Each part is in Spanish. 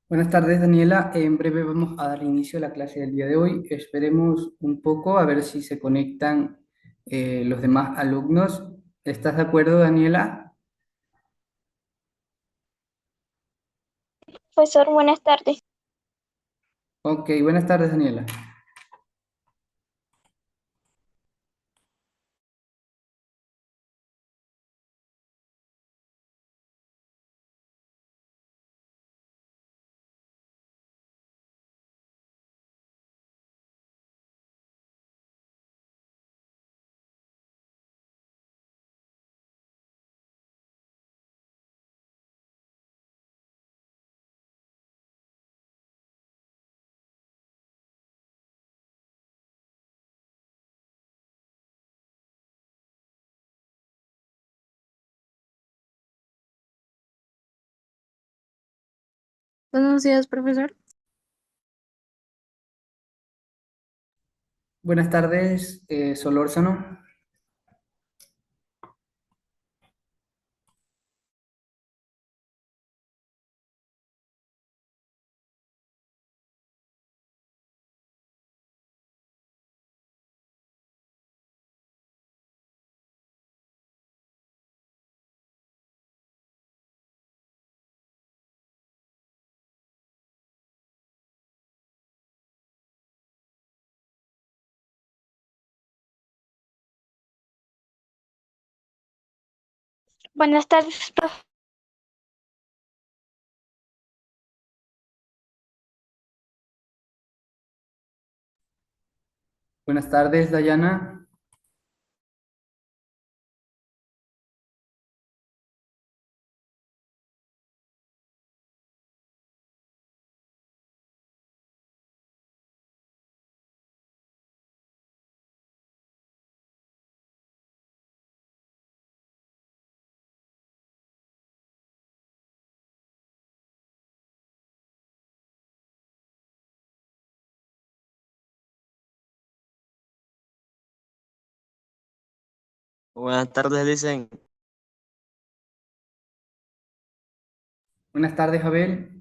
Buenas tardes, Daniela. En breve vamos a dar inicio a la clase del día de hoy. Esperemos un poco a ver si se conectan los demás alumnos. ¿Estás de acuerdo, Daniela? Profesor, buenas tardes. Ok, buenas tardes, Daniela. Buenos días, profesor. Buenas tardes, Solórzano. Buenas tardes, profe. Buenas tardes, Dayana. Buenas tardes, dicen. Buenas tardes, Abel.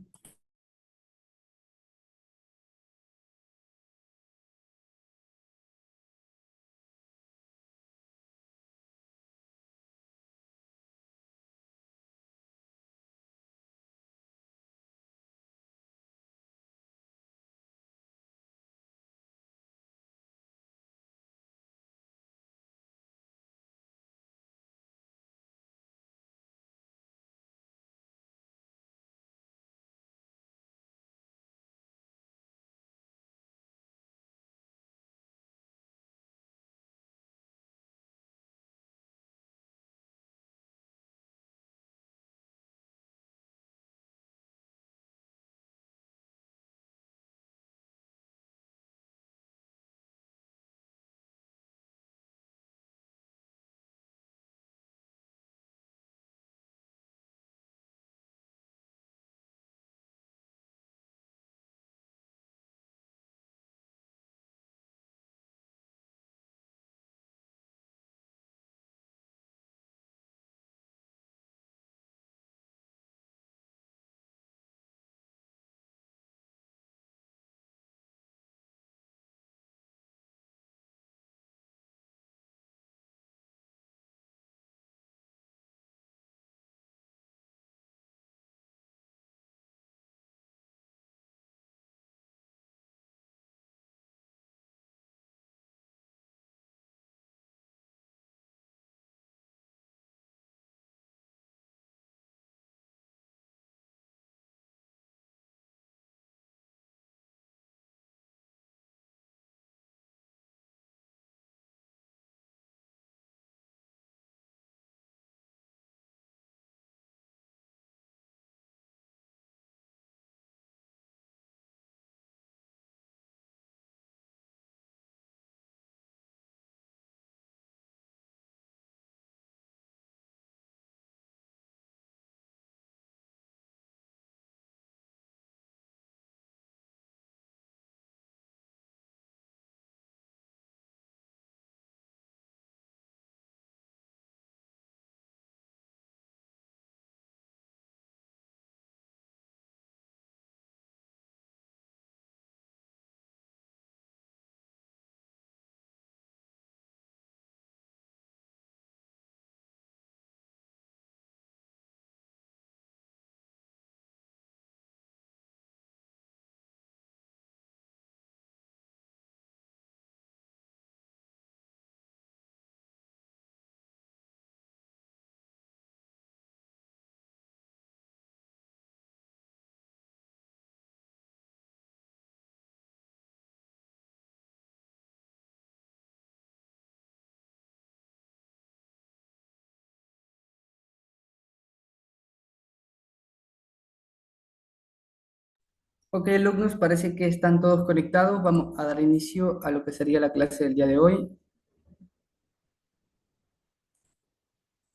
Ok, alumnos, parece que están todos conectados. Vamos a dar inicio a lo que sería la clase del día de hoy.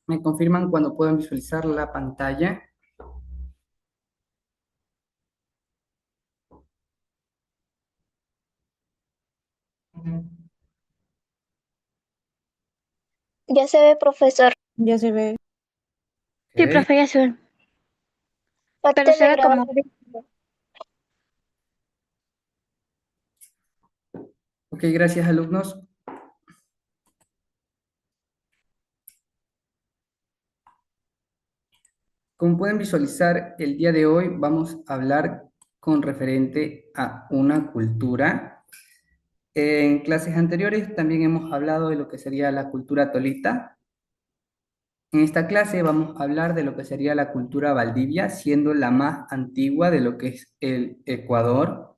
¿Me confirman cuando puedan visualizar la pantalla? Ya se ve, profesor. Ya se ve. Sí, Ok, profe, ya se ve. Pero Parte se de ve grabar. como... ok, gracias, alumnos. Como pueden visualizar, el día de hoy vamos a hablar con referente a una cultura. En clases anteriores también hemos hablado de lo que sería la cultura tolita. En esta clase vamos a hablar de lo que sería la cultura valdivia, siendo la más antigua de lo que es el Ecuador.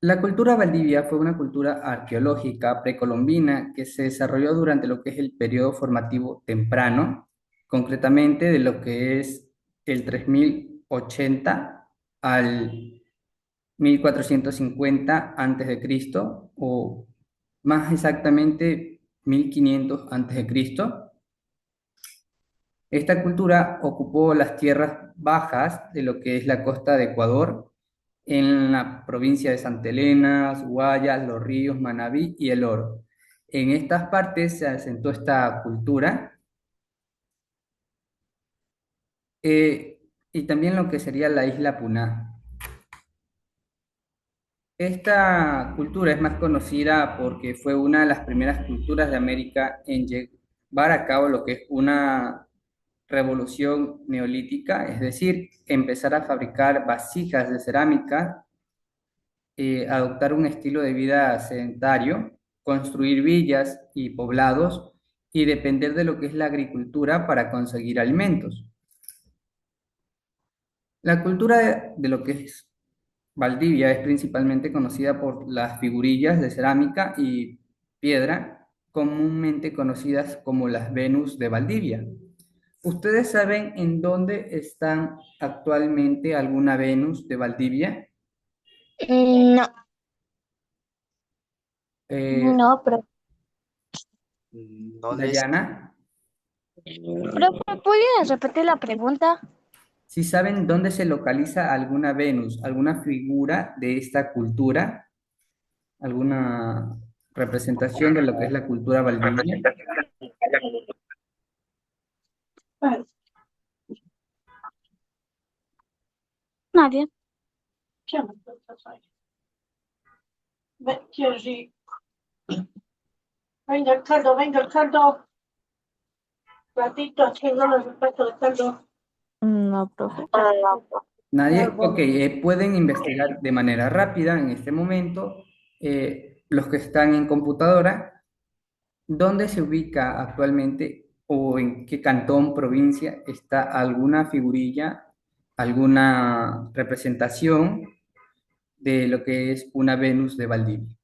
La cultura valdivia fue una cultura arqueológica precolombina que se desarrolló durante lo que es el periodo formativo temprano, concretamente de lo que es el 3080 al 1450 antes de Cristo, o más exactamente 1500 antes de Cristo. Esta cultura ocupó las tierras bajas de lo que es la costa de Ecuador, en la provincia de Santa Elena, Guayas, Los Ríos, Manabí y El Oro. En estas partes se asentó esta cultura, y también lo que sería la isla Puná. Esta cultura es más conocida porque fue una de las primeras culturas de América en llevar a cabo lo que es una revolución neolítica, es decir, empezar a fabricar vasijas de cerámica, adoptar un estilo de vida sedentario, construir villas y poblados y depender de lo que es la agricultura para conseguir alimentos. La cultura de lo que es Valdivia es principalmente conocida por las figurillas de cerámica y piedra, comúnmente conocidas como las Venus de Valdivia. ¿Ustedes saben en dónde están actualmente alguna Venus de Valdivia? No, Eh, no, pero... No les... Dayana, Profe, ¿puedes repetir la pregunta? ¿si saben dónde se localiza alguna Venus, alguna figura de esta cultura, alguna representación de lo que es la cultura valdivia? Nadie. Venga el caldo, venga el caldo. Ratito haciendo el repuesto de caldo. No, profe. Nadie, ok, pueden investigar de manera rápida en este momento, los que están en computadora, dónde se ubica actualmente o en qué cantón, provincia está alguna figurilla, alguna representación de lo que es una Venus de Valdivia.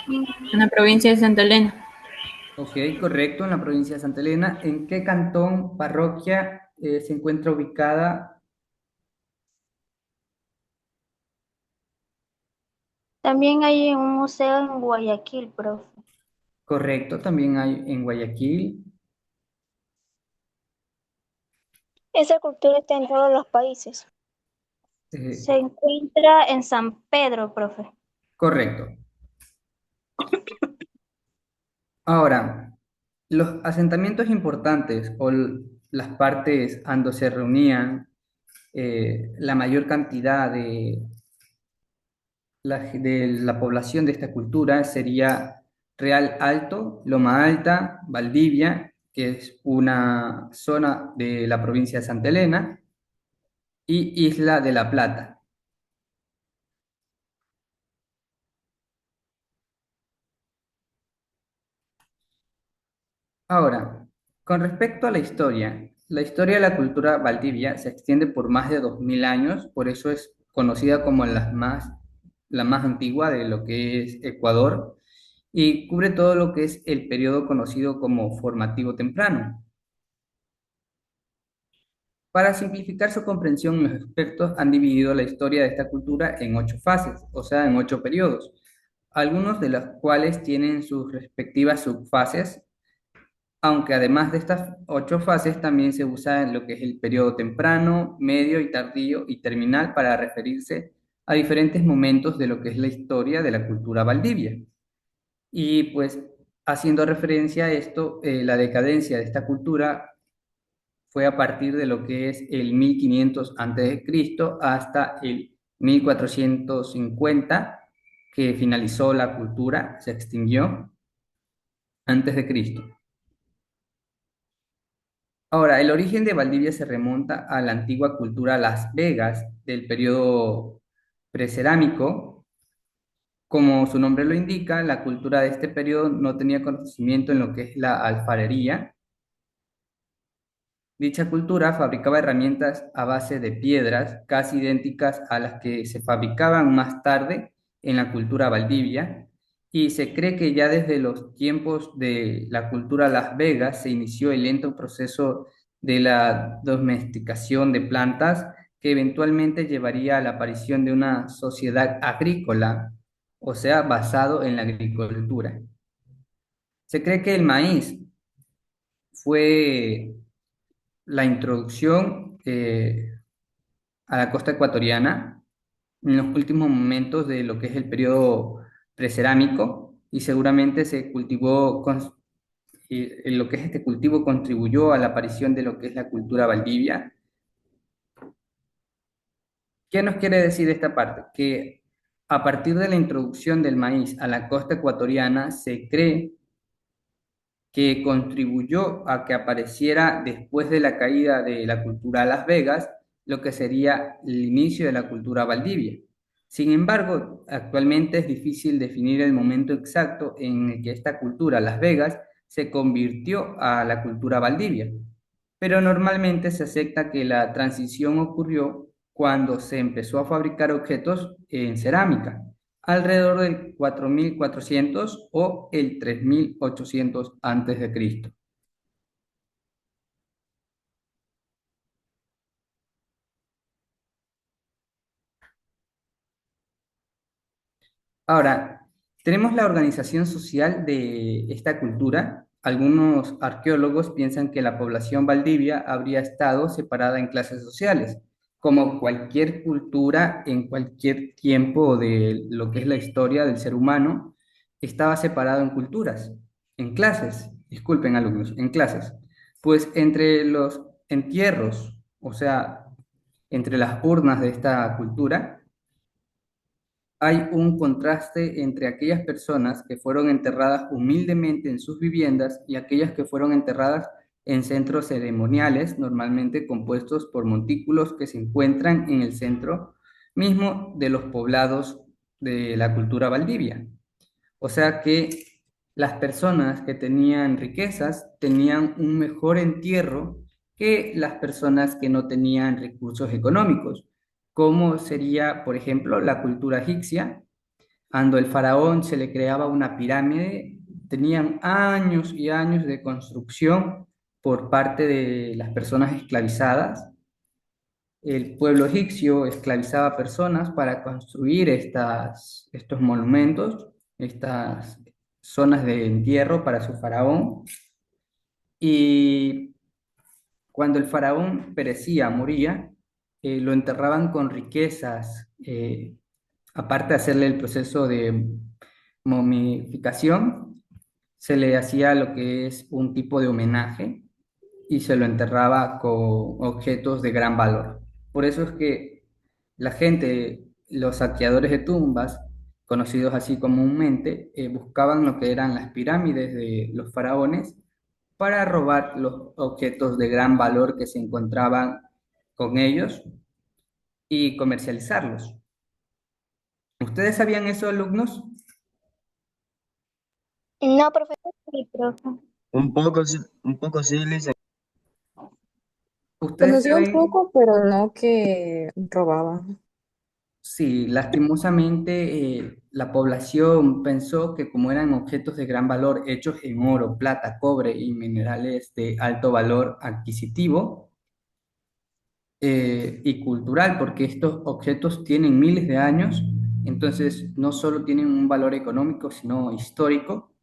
En la provincia de Santa Elena. Ok, correcto, en la provincia de Santa Elena. ¿En qué cantón, parroquia, se encuentra ubicada? También hay un museo en Guayaquil, profe. Correcto, también hay en Guayaquil. Esa cultura está en todos los países. eh, Se encuentra en San Pedro, profe. correcto. Ahora, los asentamientos importantes o las partes donde se reunían la mayor cantidad de la población de esta cultura sería Real Alto, Loma Alta, Valdivia, que es una zona de la provincia de Santa Elena, y Isla de la Plata. Ahora, con respecto a la historia de la cultura valdivia se extiende por más de 2000 años, por eso es conocida como la más antigua de lo que es Ecuador, y cubre todo lo que es el periodo conocido como formativo temprano. Para simplificar su comprensión, los expertos han dividido la historia de esta cultura en 8 fases, o sea, en 8 periodos, algunos de los cuales tienen sus respectivas subfases, aunque además de estas 8 fases también se usa en lo que es el periodo temprano, medio y tardío y terminal para referirse a diferentes momentos de lo que es la historia de la cultura valdivia. Y pues haciendo referencia a esto, la decadencia de esta cultura fue a partir de lo que es el 1500 Cristo hasta el 1450, que finalizó la cultura, se extinguió antes de Cristo. Ahora, el origen de Valdivia se remonta a la antigua cultura Las Vegas del periodo precerámico. Como su nombre lo indica, la cultura de este periodo no tenía conocimiento en lo que es la alfarería. Dicha cultura fabricaba herramientas a base de piedras casi idénticas a las que se fabricaban más tarde en la cultura valdivia, y se cree que ya desde los tiempos de la cultura Las Vegas se inició el lento proceso de la domesticación de plantas que eventualmente llevaría a la aparición de una sociedad agrícola, o sea, basado en la agricultura. Se cree que el maíz fue la introducción a la costa ecuatoriana en los últimos momentos de lo que es el periodo precerámico, y seguramente se cultivó, en lo que es este cultivo contribuyó a la aparición de lo que es la cultura valdivia. ¿Qué nos quiere decir esta parte? Que a partir de la introducción del maíz a la costa ecuatoriana se cree que contribuyó a que apareciera después de la caída de la cultura Las Vegas, lo que sería el inicio de la cultura Valdivia. Sin embargo, actualmente es difícil definir el momento exacto en el que esta cultura Las Vegas se convirtió a la cultura Valdivia, pero normalmente se acepta que la transición ocurrió cuando se empezó a fabricar objetos en cerámica, alrededor del 4400 o el 3800 antes de Cristo. Ahora, tenemos la organización social de esta cultura. Algunos arqueólogos piensan que la población valdivia habría estado separada en clases sociales, como cualquier cultura en cualquier tiempo de lo que es la historia del ser humano, estaba separado en culturas, en clases, disculpen alumnos, en clases. Pues entre los entierros, o sea, entre las urnas de esta cultura, hay un contraste entre aquellas personas que fueron enterradas humildemente en sus viviendas y aquellas que fueron enterradas en centros ceremoniales, normalmente compuestos por montículos que se encuentran en el centro mismo de los poblados de la cultura valdivia. O sea que las personas que tenían riquezas tenían un mejor entierro que las personas que no tenían recursos económicos, como sería, por ejemplo, la cultura egipcia. Cuando el faraón se le creaba una pirámide, tenían años y años de construcción por parte de las personas esclavizadas. El pueblo egipcio esclavizaba personas para construir estos monumentos, estas zonas de entierro para su faraón. Y cuando el faraón perecía, moría, lo enterraban con riquezas, aparte de hacerle el proceso de momificación, se le hacía lo que es un tipo de homenaje y se lo enterraba con objetos de gran valor. Por eso es que la gente, los saqueadores de tumbas, conocidos así comúnmente, buscaban lo que eran las pirámides de los faraones para robar los objetos de gran valor que se encontraban con ellos y comercializarlos. ¿Ustedes sabían eso, alumnos? No, profesor, sí, profe. Un poco sí, Lisa. Ustedes Conocía un saben, poco, pero no que robaba. sí, lastimosamente la población pensó que como eran objetos de gran valor hechos en oro, plata, cobre y minerales de alto valor adquisitivo y cultural, porque estos objetos tienen miles de años, entonces no solo tienen un valor económico, sino histórico.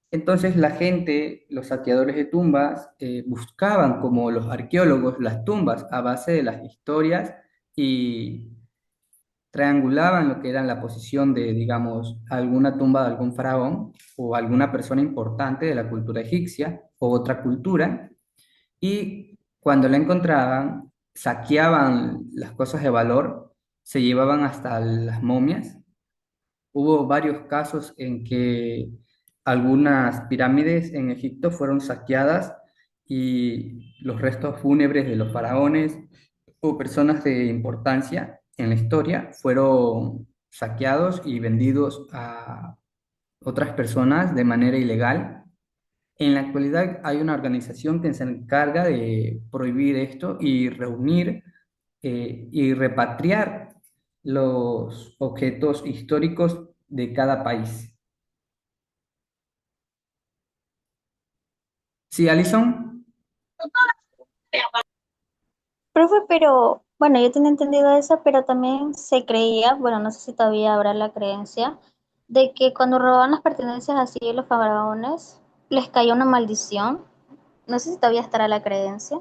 Entonces la gente, los saqueadores de tumbas, buscaban como los arqueólogos las tumbas a base de las historias y triangulaban lo que era la posición de, digamos, alguna tumba de algún faraón o alguna persona importante de la cultura egipcia o otra cultura, y cuando la encontraban, saqueaban las cosas de valor, se llevaban hasta las momias. Hubo varios casos en que algunas pirámides en Egipto fueron saqueadas y los restos fúnebres de los faraones o personas de importancia en la historia fueron saqueados y vendidos a otras personas de manera ilegal. En la actualidad hay una organización que se encarga de prohibir esto y reunir y repatriar los objetos históricos de cada país. Sí, Alison. Profe, pero bueno, yo tenía entendido eso, pero también se creía, bueno, no sé si todavía habrá la creencia, de que cuando robaban las pertenencias así de los faraones, les caía una maldición. No sé si todavía estará la creencia.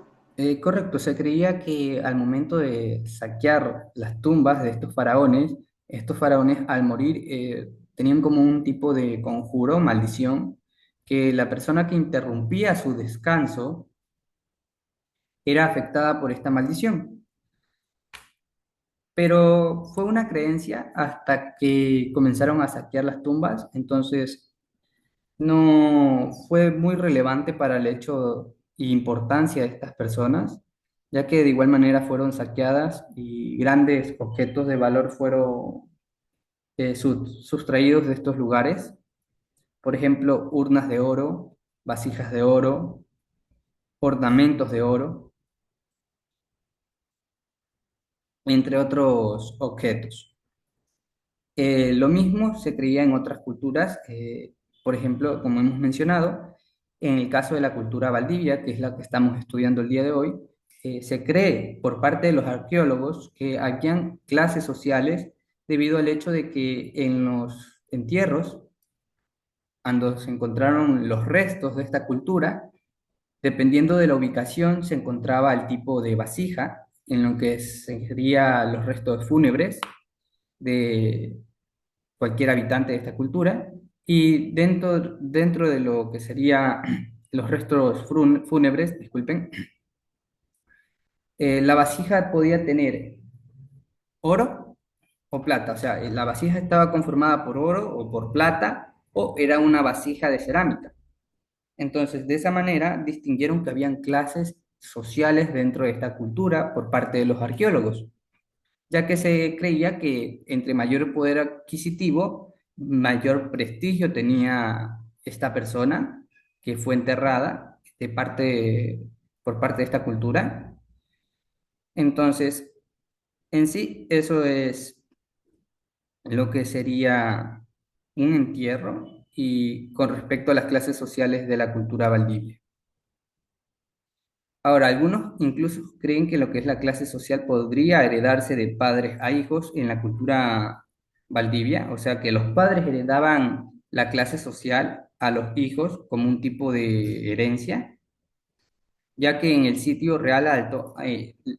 Correcto, se creía que al momento de saquear las tumbas de estos faraones al morir tenían como un tipo de conjuro, maldición, que la persona que interrumpía su descanso era afectada por esta maldición. Pero fue una creencia hasta que comenzaron a saquear las tumbas, entonces no fue muy relevante para el hecho e importancia de estas personas, ya que de igual manera fueron saqueadas y grandes objetos de valor fueron sustraídos de estos lugares. Por ejemplo, urnas de oro, vasijas de oro, ornamentos de oro, entre otros objetos. Lo mismo se creía en otras culturas, por ejemplo, como hemos mencionado, en el caso de la cultura Valdivia, que es la que estamos estudiando el día de hoy, se cree por parte de los arqueólogos que habían clases sociales debido al hecho de que en los entierros, cuando se encontraron los restos de esta cultura, dependiendo de la ubicación, se encontraba el tipo de vasija en lo que serían los restos fúnebres de cualquier habitante de esta cultura, y dentro de lo que sería los restos fúnebres, disculpen, la vasija podía tener oro o plata, o sea, la vasija estaba conformada por oro o por plata, o era una vasija de cerámica. Entonces, de esa manera, distinguieron que habían clases sociales dentro de esta cultura por parte de los arqueólogos, ya que se creía que entre mayor poder adquisitivo, mayor prestigio tenía esta persona que fue enterrada por parte de esta cultura. Entonces, en sí, eso es lo que sería un entierro y con respecto a las clases sociales de la cultura valdivia. Ahora, algunos incluso creen que lo que es la clase social podría heredarse de padres a hijos en la cultura valdivia, o sea que los padres heredaban la clase social a los hijos como un tipo de herencia, ya que en el sitio Real Alto,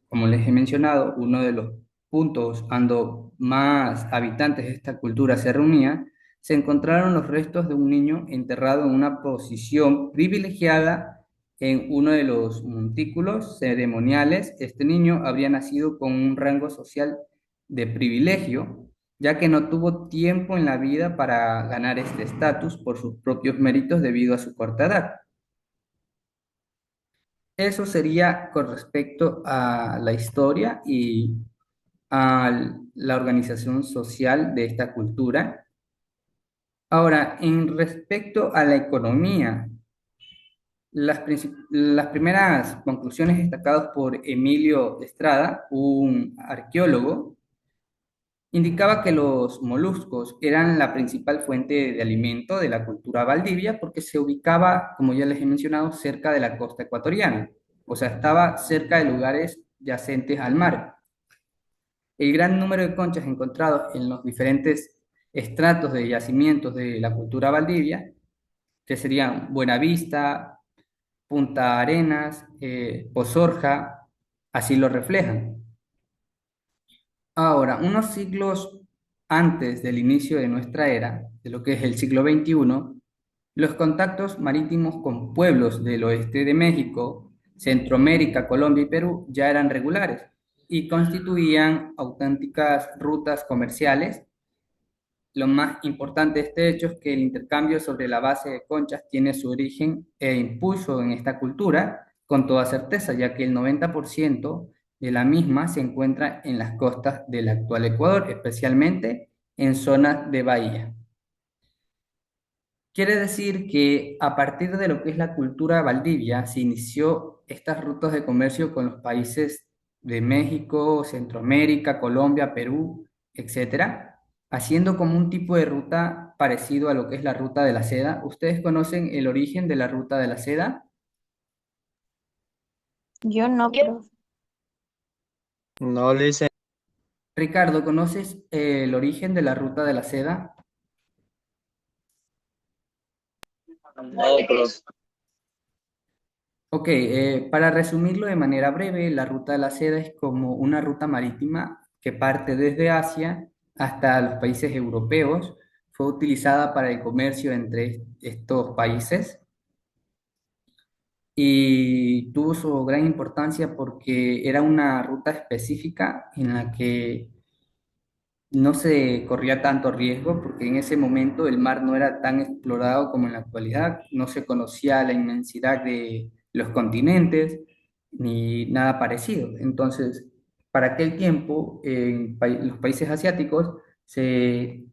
como les he mencionado, uno de los puntos donde más habitantes de esta cultura se reunía, se encontraron los restos de un niño enterrado en una posición privilegiada en uno de los montículos ceremoniales. Este niño habría nacido con un rango social de privilegio, ya que no tuvo tiempo en la vida para ganar este estatus por sus propios méritos debido a su corta edad. Eso sería con respecto a la historia y a la organización social de esta cultura. Ahora, en respecto a la economía Las primeras conclusiones destacadas por Emilio Estrada, un arqueólogo, indicaba que los moluscos eran la principal fuente de alimento de la cultura Valdivia porque se ubicaba, como ya les he mencionado, cerca de la costa ecuatoriana, o sea, estaba cerca de lugares yacentes al mar. El gran número de conchas encontrados en los diferentes estratos de yacimientos de la cultura Valdivia, que serían Buenavista, Punta Arenas, Pozorja, así lo reflejan. Ahora, unos siglos antes del inicio de nuestra era, de lo que es el siglo XXI, los contactos marítimos con pueblos del oeste de México, Centroamérica, Colombia y Perú ya eran regulares y constituían auténticas rutas comerciales. Lo más importante de este hecho es que el intercambio sobre la base de conchas tiene su origen e impulso en esta cultura con toda certeza, ya que el 90% de la misma se encuentra en las costas del actual Ecuador, especialmente en zonas de bahía. Quiere decir que a partir de lo que es la cultura Valdivia, se inició estas rutas de comercio con los países de México, Centroamérica, Colombia, Perú, etcétera, haciendo como un tipo de ruta parecido a lo que es la ruta de la seda. ¿Ustedes conocen el origen de la ruta de la seda? Yo no, profe. No le hice. Ricardo, ¿conoces el origen de la ruta de la seda? No, profe. Ok, para resumirlo de manera breve, la ruta de la seda es como una ruta marítima que parte desde Asia hasta los países europeos. Fue utilizada para el comercio entre estos países y tuvo su gran importancia porque era una ruta específica en la que no se corría tanto riesgo porque en ese momento el mar no era tan explorado como en la actualidad, no se conocía la inmensidad de los continentes ni nada parecido. Entonces, para aquel tiempo, en los países asiáticos se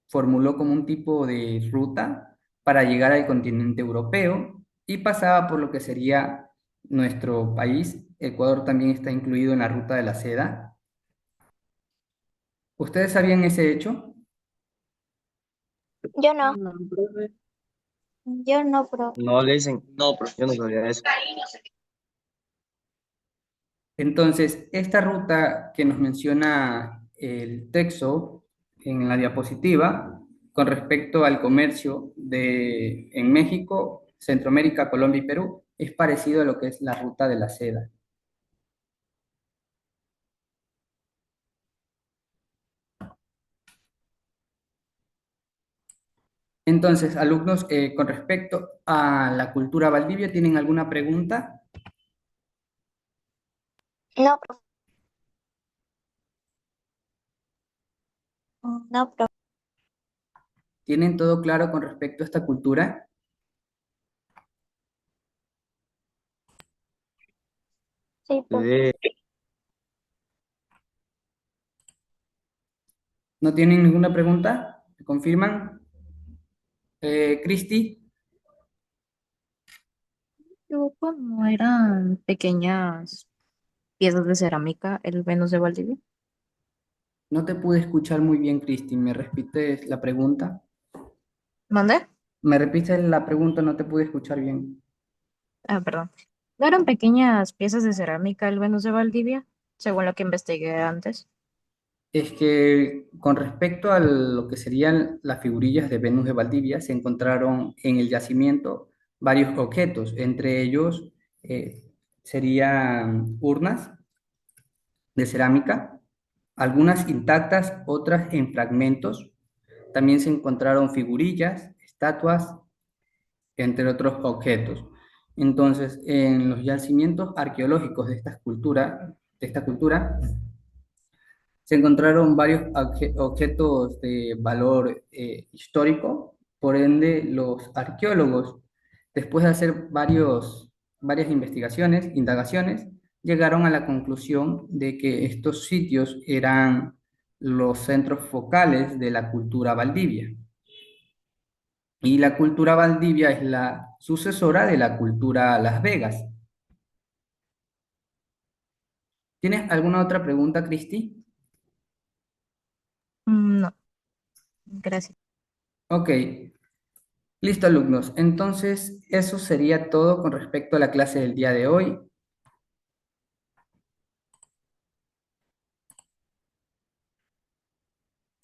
formuló como un tipo de ruta para llegar al continente europeo y pasaba por lo que sería nuestro país. Ecuador también está incluido en la ruta de la seda. ¿Ustedes sabían ese hecho? Yo no, No, profe. yo no, profe. No le dicen. No, profe, yo no sabía eso. Entonces, esta ruta que nos menciona el texto en la diapositiva con respecto al comercio en México, Centroamérica, Colombia y Perú es parecido a lo que es la ruta de la seda. Entonces, alumnos, con respecto a la cultura Valdivia, ¿tienen alguna pregunta? No, profe. No, profe. ¿Tienen todo claro con respecto a esta cultura? Sí, profe. Sí. ¿No tienen ninguna pregunta? ¿Me confirman? Cristi, Grupo no eran pequeñas piezas de cerámica, el Venus de Valdivia. no te pude escuchar muy bien, Cristi. ¿Me repites la pregunta? ¿Mandé? Me repites la pregunta, no te pude escuchar bien. Ah, perdón. ¿No eran pequeñas piezas de cerámica el Venus de Valdivia? Según lo que investigué antes. Es que con respecto a lo que serían las figurillas de Venus de Valdivia, se encontraron en el yacimiento varios objetos, entre ellos eh, serían urnas de cerámica, algunas intactas, otras en fragmentos. También se encontraron figurillas, estatuas, entre otros objetos. Entonces, en los yacimientos arqueológicos de esta cultura, se encontraron varios objetos de valor histórico, por ende los arqueólogos, después de hacer varias investigaciones, indagaciones, llegaron a la conclusión de que estos sitios eran los centros focales de la cultura Valdivia. Y la cultura Valdivia es la sucesora de la cultura Las Vegas. ¿Tienes alguna otra pregunta, Cristi? No, gracias. Ok, listo, alumnos. Entonces, eso sería todo con respecto a la clase del día de hoy.